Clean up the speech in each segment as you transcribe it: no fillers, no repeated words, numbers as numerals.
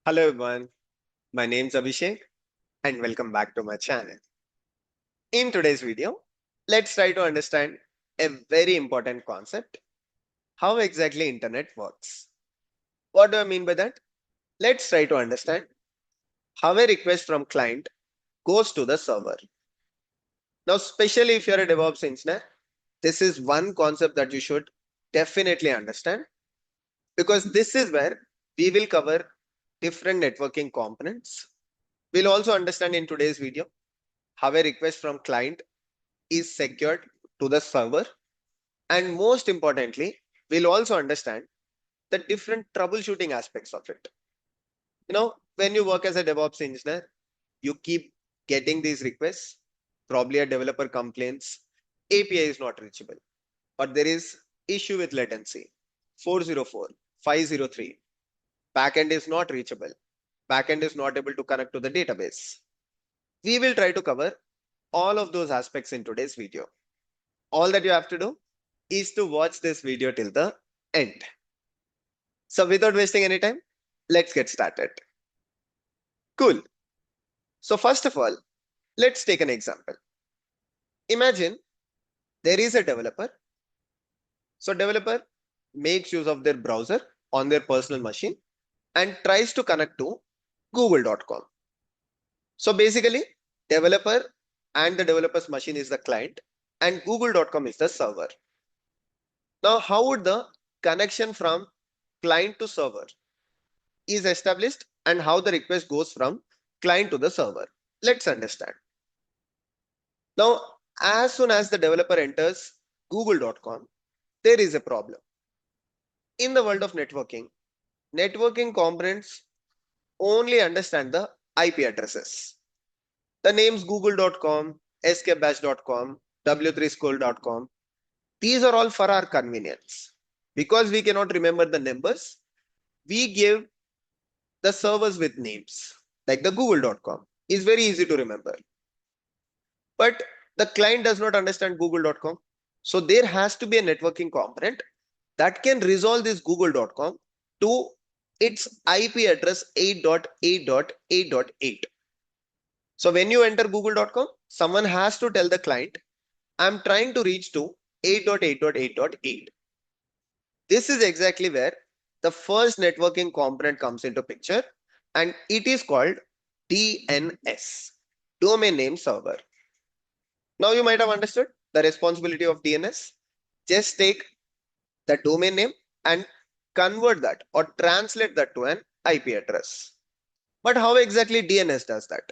Hello everyone, my name is Abhishek and welcome back to my channel. In today's video, let's try to understand a very important concept, how exactly internet works. What do I mean by that? Let's try to understand how a request from client goes to the server. Now, especially if you're a DevOps engineer, this is one concept that you should definitely understand because this is where we will cover different networking components. We'll also understand in today's video how a request from client is secured to the server. And most importantly, we'll also understand the different troubleshooting aspects of it. When you work as a DevOps engineer, you keep getting these requests. Probably a developer complains API is not reachable, or there is issue with latency 404, 503. Backend is not reachable. Backend is not able to connect to the database. We will try to cover all of those aspects in today's video. All that you have to do is to watch this video till the end. So without wasting any time, let's get started. Cool. So first of all, let's take an example. Imagine there is a developer. So developer makes use of their browser on their personal machine and tries to connect to google.com. So basically, developer and the developer's machine is the client and google.com is the server. Now, how would the connection from client to server is established and how the request goes from client to the server? Let's understand. Now, as soon as the developer enters google.com, there is a problem. In the world of networking components only understand the IP addresses. The names google.com, escapebatch.com, w3school.com, these are all for our convenience. Because we cannot remember the numbers, we give the servers with names like the google.com is very easy to remember. But the client does not understand google.com. So there has to be a networking component that can resolve this google.com to its IP address 8.8.8.8. So when you enter google.com, someone has to tell the client, I'm trying to reach to 8.8.8.8. This is exactly where the first networking component comes into picture, and it is called DNS, domain name server. Now you might have understood the responsibility of DNS. Just take the domain name and convert that or translate that to an IP address. But how exactly DNS does that?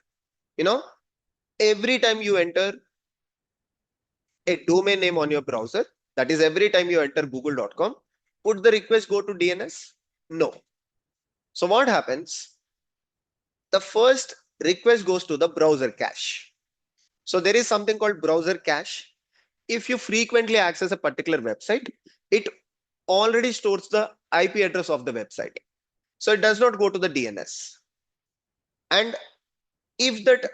Every time you enter a domain name on your browser, that is every time you enter google.com, would the request go to DNS? No. So what happens? The first request goes to the browser cache. So there is something called browser cache. If you frequently access a particular website, it already stores the IP address of the website. So it does not go to the DNS. And if that,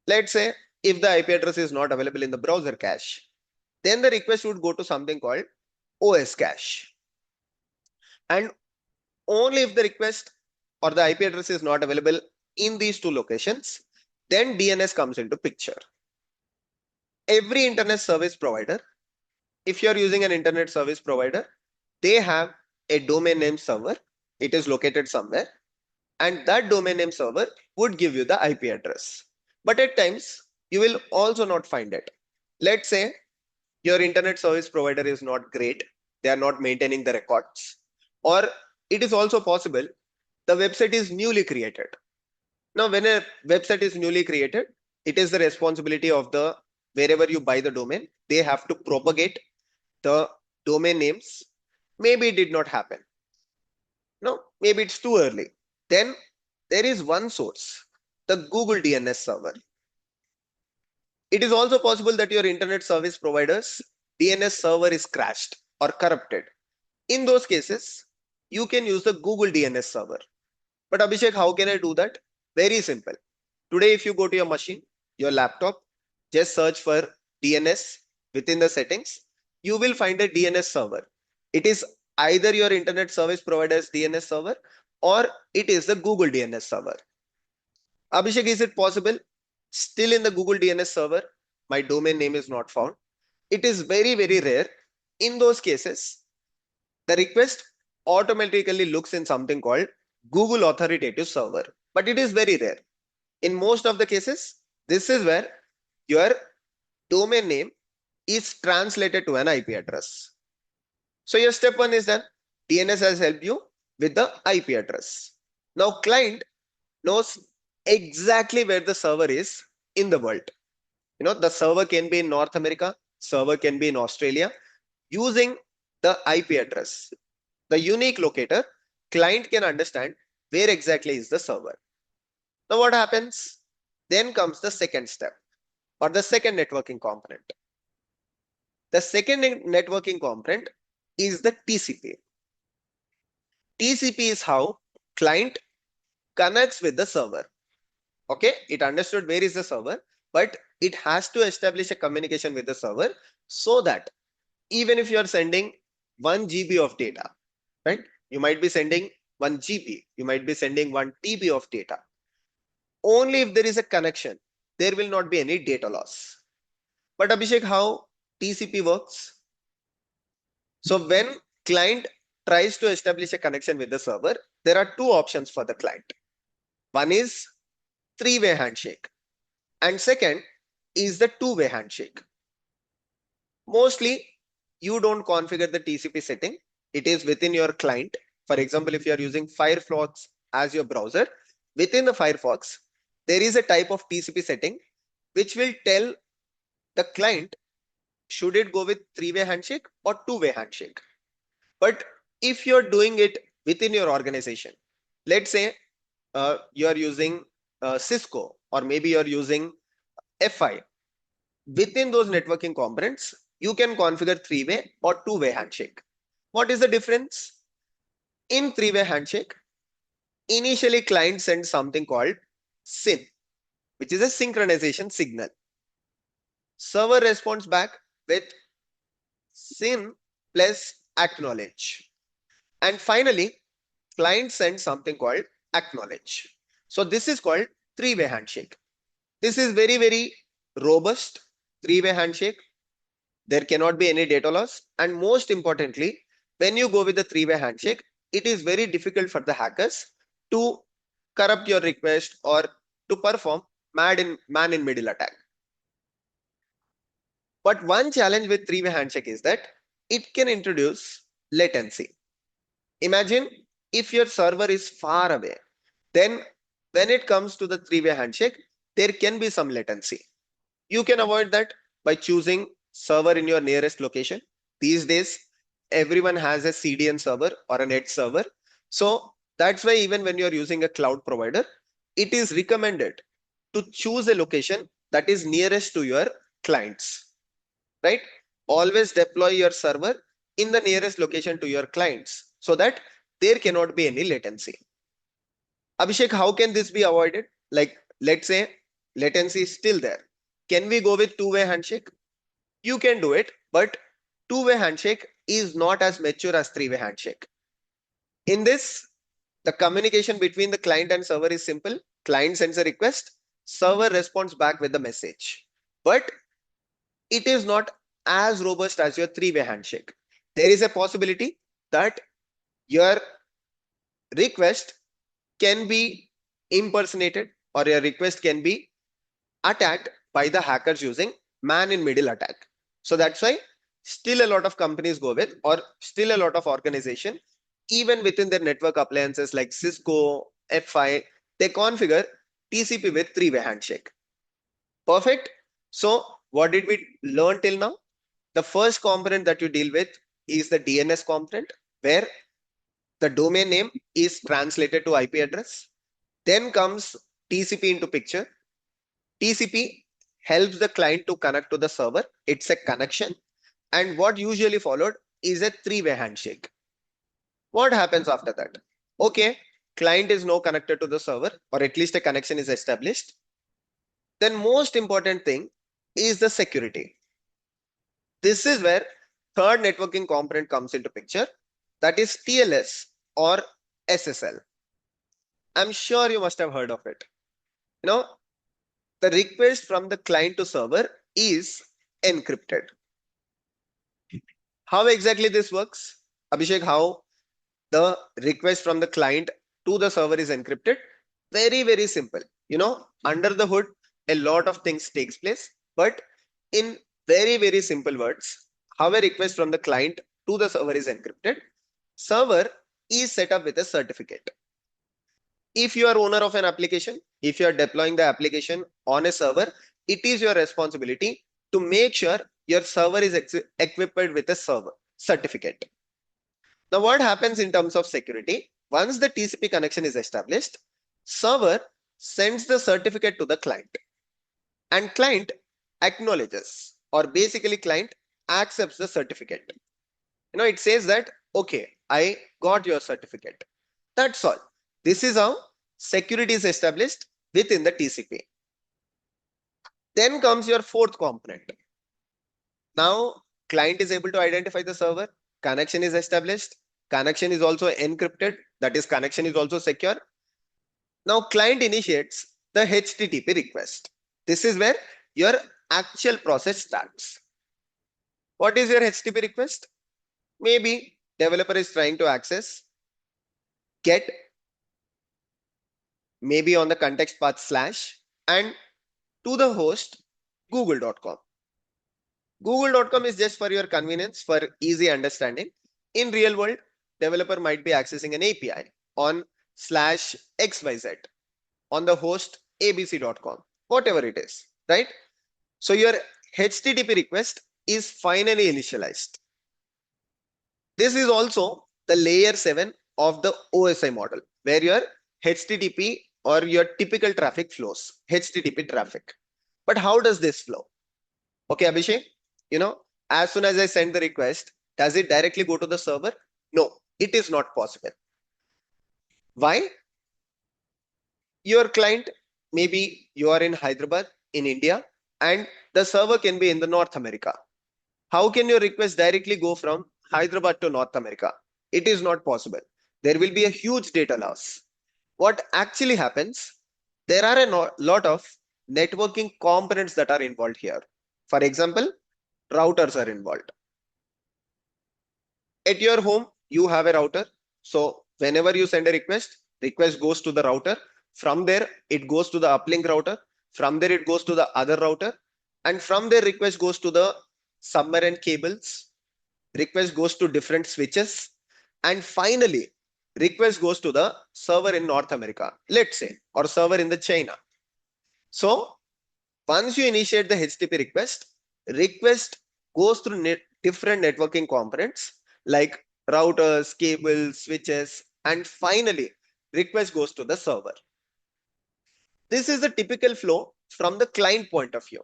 let's say, if the IP address is not available in the browser cache, then the request would go to something called OS cache. And only if the request or the IP address is not available in these two locations, then DNS comes into picture. Every internet service provider, if you're using an internet service provider, they have a domain name server. It is located somewhere. And that domain name server would give you the IP address. But at times, you will also not find it. Let's say your internet service provider is not great. They are not maintaining the records. Or it is also possible the website is newly created. Now, when a website is newly created, it is the responsibility of the wherever you buy the domain, they have to propagate the domain names. Maybe it did not happen. No, maybe it's too early. Then there is one source, the Google DNS server. It is also possible that your internet service provider's DNS server is crashed or corrupted. In those cases, you can use the Google DNS server. But Abhishek, how can I do that? Very simple. Today, if you go to your machine, your laptop, just search for DNS within the settings, you will find a DNS server. It is either your internet service provider's DNS server or it is the Google DNS server. Abhishek, is it possible? Still in the Google DNS server, my domain name is not found. It is very, very rare. In those cases, the request automatically looks in something called Google authoritative server, but it is very rare. In most of the cases, this is where your domain name is translated to an IP address. So your step one is done. DNS has helped you with the IP address. Now client knows exactly where the server is in the world. The server can be in North America, server can be in Australia. Using the IP address, the unique locator, client can understand where exactly is the server. Now what happens? Then comes the second step, or the second networking component. The second networking component is the TCP. TCP is how client connects with the server. Okay, it understood where is the server, but it has to establish a communication with the server so that even if you are sending 1 GB of data, right? You might be sending 1 GB, you might be sending 1 TB of data. Only if there is a connection, there will not be any data loss. But Abhishek, how TCP works? So when client tries to establish a connection with the server, there are two options for the client. One is three-way handshake, and second is the two-way handshake. Mostly, you don't configure the TCP setting. It is within your client. For example, if you are using Firefox as your browser, within the Firefox, there is a type of TCP setting which will tell the client should it go with three-way handshake or two-way handshake. But if you're doing it within your organization, let's say you are using Cisco, or maybe you're using FI, within those networking components, you can configure three-way or two-way handshake. What is the difference? In three-way handshake, initially client sends something called SYN, which is a synchronization signal. Server responds back with SYN plus acknowledge. And finally, client sends something called acknowledge. So this is called three-way handshake. This is very, very robust three-way handshake. There cannot be any data loss. And most importantly, when you go with the three-way handshake, it is very difficult for the hackers to corrupt your request or to perform man in middle attack. But one challenge with three-way handshake is that it can introduce latency. Imagine if your server is far away, then when it comes to the three-way handshake, there can be some latency. You can avoid that by choosing server in your nearest location. These days, everyone has a CDN server or an edge server. So that's why even when you're using a cloud provider, it is recommended to choose a location that is nearest to your clients, right? Always deploy your server in the nearest location to your clients so that there cannot be any latency. Abhishek, how can this be avoided? Like, let's say latency is still there. Can we go with two-way handshake? You can do it, but two-way handshake is not as mature as three-way handshake. In this, the communication between the client and server is simple. Client sends a request, server responds back with the message. But it is not as robust as your three-way handshake. There is a possibility that your request can be impersonated or your request can be attacked by the hackers using man in middle attack. So that's why still a lot of companies go with, or still a lot of organization, even within their network appliances like Cisco, F5, they configure TCP with three-way handshake. Perfect. So what did we learn till now? The first component that you deal with is the DNS component, where the domain name is translated to IP address. Then comes TCP into picture. TCP helps the client to connect to the server. It's a connection. And what usually followed is a three-way handshake. What happens after that? Okay, client is now connected to the server, or at least a connection is established. Then most important thing is the security. This is where third networking component comes into picture, that is TLS or SSL. I'm sure you must have heard of it. You know, the request from the client to server is encrypted. How exactly this works? Abhishek, how the request from the client to the server is encrypted? Very, very simple. Under the hood, a lot of things takes place, but in very, very simple words, how a request from the client to the server is encrypted. Server is set up with a certificate. If you are owner of an application, if you are deploying the application on a server, it is your responsibility to make sure your server is equipped with a server certificate. Now, what happens in terms of security? Once the TCP connection is established, server sends the certificate to the client, and client acknowledges, or basically client accepts the certificate. It says that, okay, I got your certificate. That's all. This is how security is established within the TCP. Then comes your fourth component. Now, client is able to identify the server, connection is established, connection is also encrypted, that is, connection is also secure. Now, client initiates the HTTP request. This is where your actual process starts. What is your HTTP request? Maybe developer is trying to access get, maybe on the context path / and to the host google.com. Google.com is just for your convenience, for easy understanding. In real world, developer might be accessing an API on /xyz on the host abc.com, whatever it is, right? So your HTTP request is finally initialized. This is also the layer 7 of the OSI model, where your HTTP or your typical traffic flows, HTTP traffic. But how does this flow? Okay, Abhishek, as soon as I send the request, does it directly go to the server? No, it is not possible. Why? Your client, maybe you are in Hyderabad, in India, and the server can be in the North America. How can your request directly go from Hyderabad to North America? It is not possible. There will be a huge data loss. What actually happens? There are a lot of networking components that are involved here. For example, routers are involved. At your home, you have a router. So whenever you send a request goes to the router. From there, it goes to the uplink router. From there, it goes to the other router. And from there, request goes to the submarine cables. Request goes to different switches. And finally, request goes to the server in North America, let's say, or server in the China. So once you initiate the HTTP request goes through different networking components like routers, cables, switches, and finally request goes to the server. This is the typical flow from the client point of view.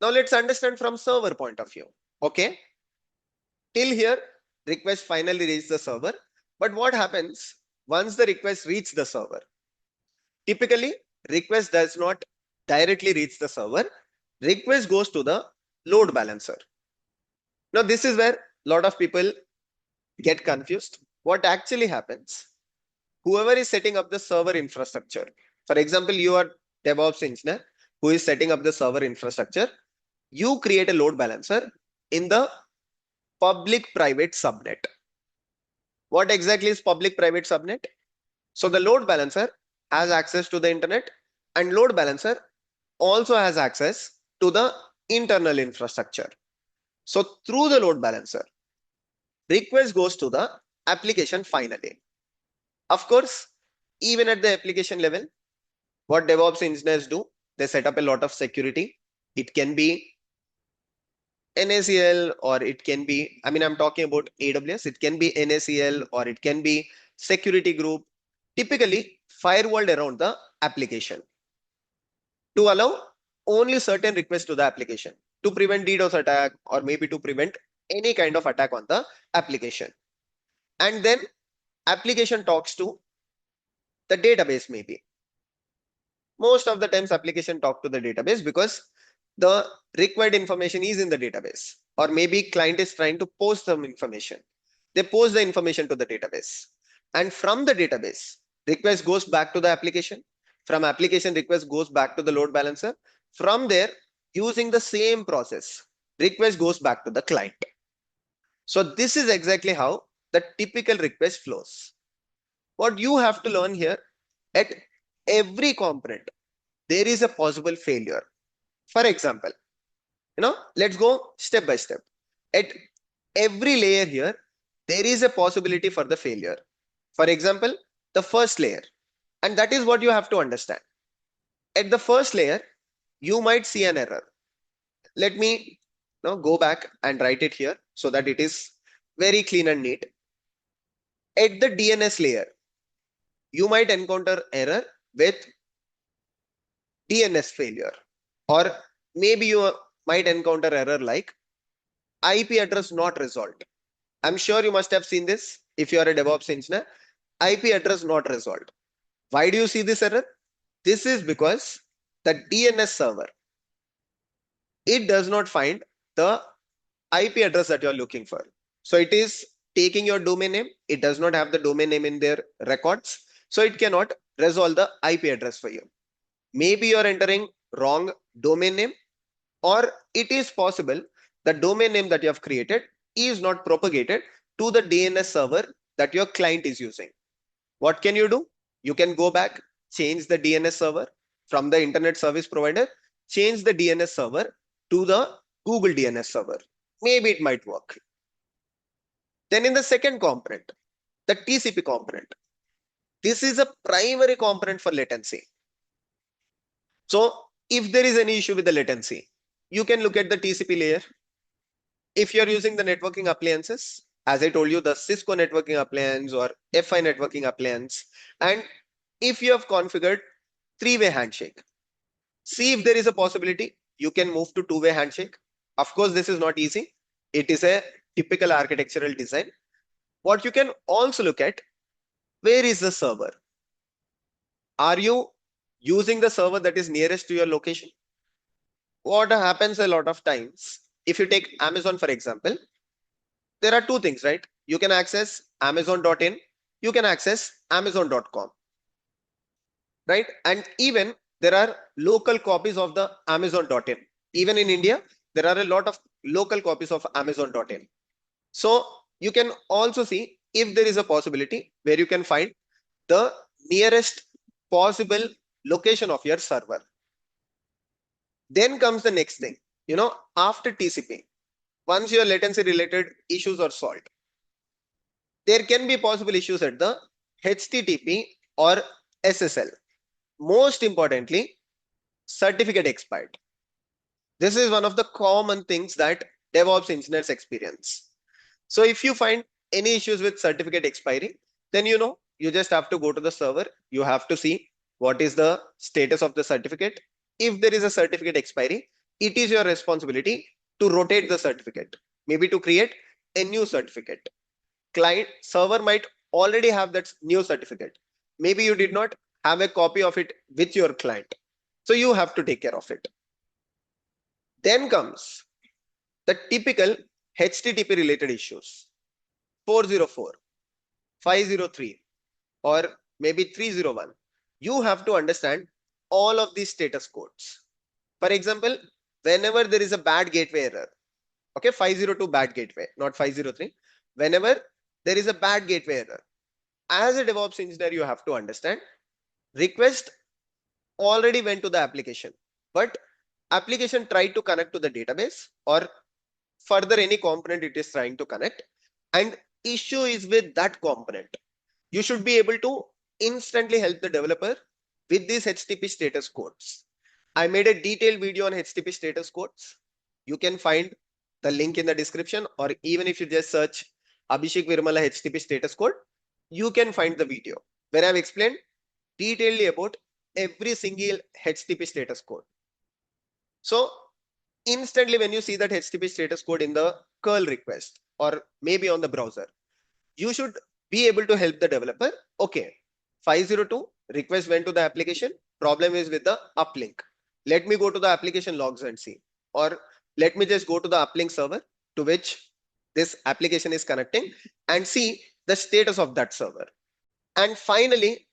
Now let's understand from server point of view. Okay. Till here, request finally reaches the server. But what happens once the request reaches the server? Typically, request does not directly reach the server. Request goes to the load balancer. Now, this is where a lot of people get confused. What actually happens? Whoever is setting up the server infrastructure, for example, you are DevOps engineer who is setting up the server infrastructure, you create a load balancer in the public-private subnet. What exactly is public-private subnet? So the load balancer has access to the internet, and load balancer also has access to the internal infrastructure. So through the load balancer, request goes to the application finally. Of course, even at the application level, what DevOps engineers do, they set up a lot of security. It can be NACL, or it can be, I'm talking about AWS, it can be NACL, or it can be security group, typically firewalled around the application to allow only certain requests to the application to prevent DDoS attack, or maybe to prevent any kind of attack on the application. And then application talks to the database. Maybe most of the times application talk to the database because the required information is in the database, or maybe client is trying to post some information. They post the information to the database, and from the database, request goes back to the application. From application, request goes back to the load balancer. From there, using the same process, request goes back to the client. So this is exactly how the typical request flows. What you have to learn here, at every component, there is a possible failure. For example, let's go step by step. At every layer here, there is a possibility for the failure. For example, the first layer, and that is what you have to understand. At the first layer, you might see an error. Let me now go back and write it here so that it is very clean and neat. At the DNS layer, you might encounter error with DNS failure, or maybe you might encounter error like IP address not resolved. I'm sure you must have seen this if you are a DevOps engineer. IP address not resolved. Why do you see this error? This is because the DNS server, it does not find the IP address that you're looking for. So it is taking your domain name. It does not have the domain name in their records. So it cannot resolve the IP address for you. Maybe you're entering wrong domain name, or it is possible the domain name that you have created is not propagated to the DNS server that your client is using. What can you do? You can go back, change the DNS server from the internet service provider, change the DNS server to the Google DNS server. Maybe it might work. Then in the second component, the TCP component, this is a primary component for latency. So if there is any issue with the latency, you can look at the TCP layer. If you're using the networking appliances, as I told you, the Cisco networking appliance or FI networking appliance, and if you have configured three-way handshake, see if there is a possibility you can move to two-way handshake. Of course, this is not easy. It is a typical architectural design. What you can also look at, where is the server? Are you using the server that is nearest to your location? What happens a lot of times, if you take Amazon, for example, there are two things, right? You can access Amazon.in, you can access Amazon.com, right? And even there are local copies of the Amazon.in. Even in India, there are a lot of local copies of Amazon.in. So you can also see if there is a possibility where you can find the nearest possible location of your server. Then comes the next thing, after TCP, once your latency related issues are solved, there can be possible issues at the HTTP or SSL. Most importantly, certificate expired. This is one of the common things that DevOps engineers experience. So if you find any issues with certificate expiry, then you just have to go to the server. You have to see what is the status of the certificate. If there is a certificate expiry, it is your responsibility to rotate the certificate, maybe to create a new certificate. Client server might already have that new certificate. Maybe you did not have a copy of it with your client. So you have to take care of it. Then comes the typical HTTP related issues. 404, 503, or maybe 301. You have to understand all of these status codes. For example, whenever there is a bad gateway error, okay, 502 bad gateway, not 503. Whenever there is a bad gateway error, as a DevOps engineer, you have to understand request already went to the application, but application tried to connect to the database or further any component it is trying to connect, and issue is with that component. You should be able to instantly help the developer with these HTTP status codes. I made a detailed video on HTTP status codes. You can find the link in the description, or even if you just search Abhishek.Veeramalla HTTP status code, you can find the video where I've explained detailedly about every single HTTP status code. So instantly when you see that HTTP status code in the curl request or maybe on the browser, you should be able to help the developer. Okay, 502 request went to the application. Problem is with the uplink. Let me go to the application logs and see. Or let me just go to the uplink server to which this application is connecting and see the status of that server. And finally,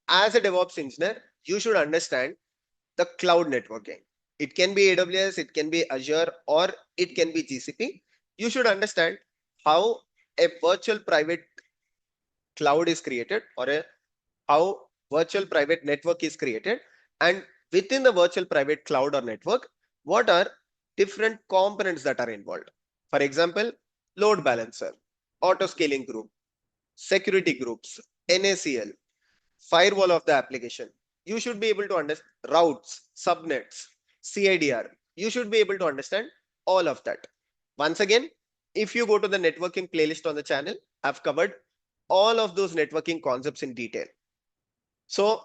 as a DevOps engineer, you should understand the cloud networking. It can be AWS, it can be Azure, or it can be GCP. You should understand how a virtual private cloud is created, or how virtual private network is created, and within the virtual private cloud or network, what are different components that are involved. For example, load balancer, auto scaling group, security groups, NACL, firewall of the application. You should be able to understand routes, subnets, CIDR. You should be able to understand all of that. Once again, if you go to the networking playlist on the channel, I've covered all of those networking concepts in detail. So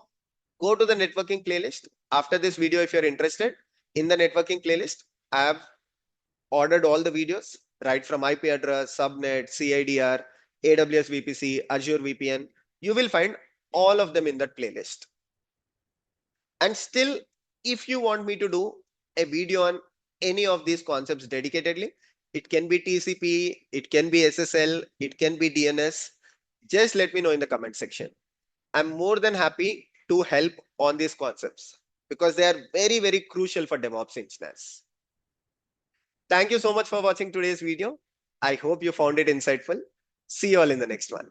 go to the networking playlist. After this video, if you're interested in the networking playlist, I have ordered all the videos right from IP address, subnet, CIDR, AWS VPC, Azure VPN. You will find all of them in that playlist. And still, if you want me to do a video on any of these concepts dedicatedly, it can be TCP, it can be SSL, it can be DNS. Just let me know in the comment section. I'm more than happy to help on these concepts because they are very, very crucial for DevOps engineers. Thank you so much for watching today's video. I hope you found it insightful. See you all in the next one.